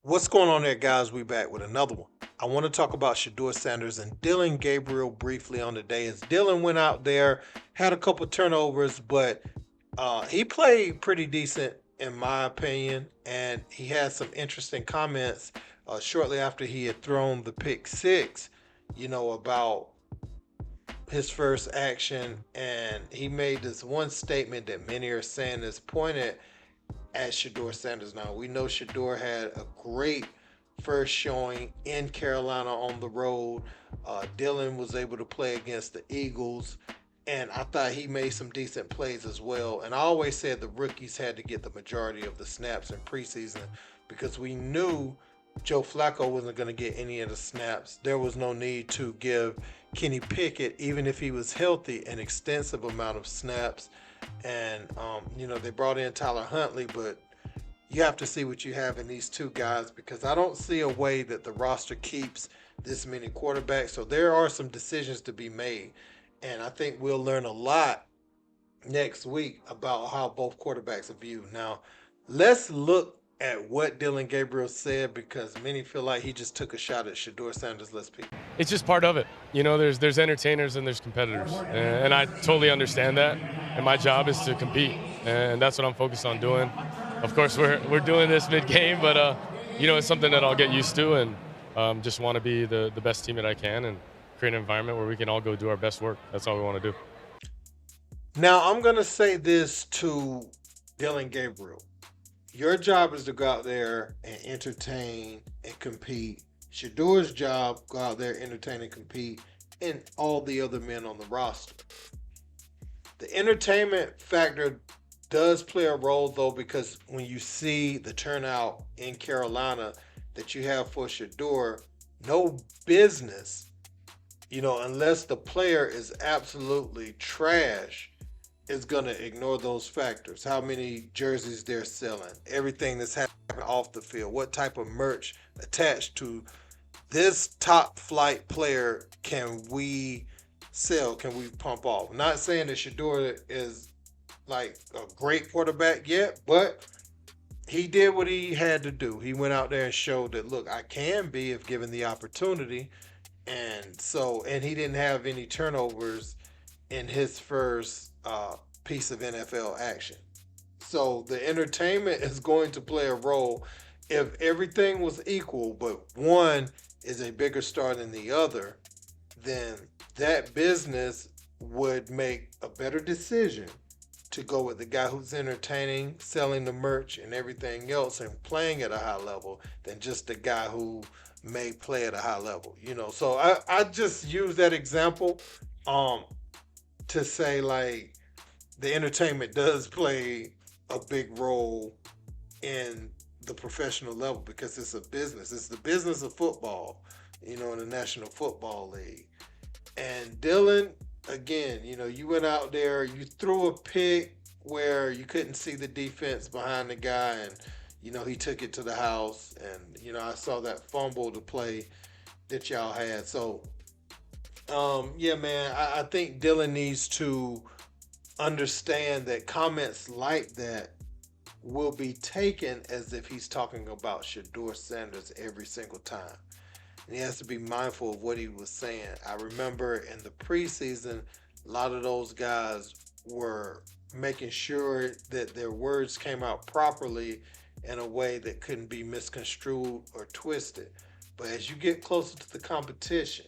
What's going on there, guys? We back with another one. I want to talk about Shedeur Sanders and Dillon Gabriel briefly on the day. As Dillon went out there, had a couple turnovers, but he played pretty decent in my opinion, and he had some interesting comments shortly after he had thrown the pick six. About his first action, and he made this one statement that many are saying is pointed at Shedeur Sanders. Now we know Shedeur had a great first showing in Carolina on the road. Dillon was able to play against the Eagles, and I thought he made some decent plays as well. And I always said the rookies had to get the majority of the snaps in preseason because we knew Joe Flacco wasn't going to get any of the snaps. There was no need to give Kenny Pickett, even if he was healthy, an extensive amount of snaps. And they brought in Tyler Huntley, but you have to see what you have in these two guys because I don't see a way that the roster keeps this many quarterbacks. So there are some decisions to be made, and I think we'll learn a lot next week about how both quarterbacks are viewed. Now, let's look at what Dillon Gabriel said because many feel like he just took a shot at Shedeur Sanders. Let's peek. It's just part of it. There's entertainers and there's competitors, and I totally understand that. And my job is to compete, and that's what I'm focused on doing. Of course, we're doing this mid game, but it's something that I'll get used to, and just want to be the best team that I can and create an environment where we can all go do our best work. That's all we want to do. Now, I'm going to say this to Dillon Gabriel. Your job is to go out there and entertain and compete. Shedeur's job, go out there, entertain and compete, and all the other men on the roster. The entertainment factor does play a role though, because when you see the turnout in Carolina that you have for Shedeur, no business, unless the player is absolutely trash, is going to ignore those factors. How many jerseys they're selling, everything that's happening off the field, what type of merch attached to this top flight player can we sell, can we pump off. Not saying that Shedeur is like a great quarterback yet, but he did what he had to do. He went out there and showed that, look, I can be if given the opportunity. And he didn't have any turnovers in his first piece of NFL action. So the entertainment is going to play a role. If everything was equal, but one is a bigger star than the other, then that business would make a better decision to go with the guy who's entertaining, selling the merch and everything else and playing at a high level than just the guy who may play at a high level. So I just use that example um to say like the entertainment does play a big role in the professional level because it's a business. It's the business of football, in the National Football League. And Dillon, again, you went out there, you threw a pick where you couldn't see the defense behind the guy, and he took it to the house. And I saw that fumble to play that y'all had. So, yeah, man, I think Dillon needs to understand that comments like that will be taken as if he's talking about Shedeur Sanders every single time. And he has to be mindful of what he was saying. I remember in the preseason, a lot of those guys were making sure that their words came out properly in a way that couldn't be misconstrued or twisted. But as you get closer to the competition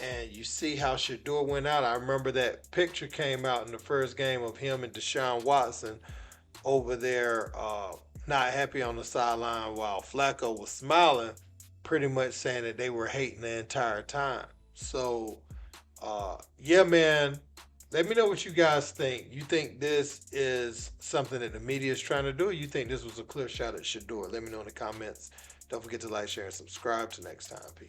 and you see how Shedeur went out, I remember that picture came out in the first game of him and Deshaun Watson over there, not happy on the sideline while Flacco was smiling, pretty much saying that they were hating the entire time. So, yeah, man, let me know what you guys think. You think this is something that the media is trying to do, or you think this was a clear shot at Shedeur? Let me know in the comments. Don't forget to like, share, and subscribe. Till next time. Peace.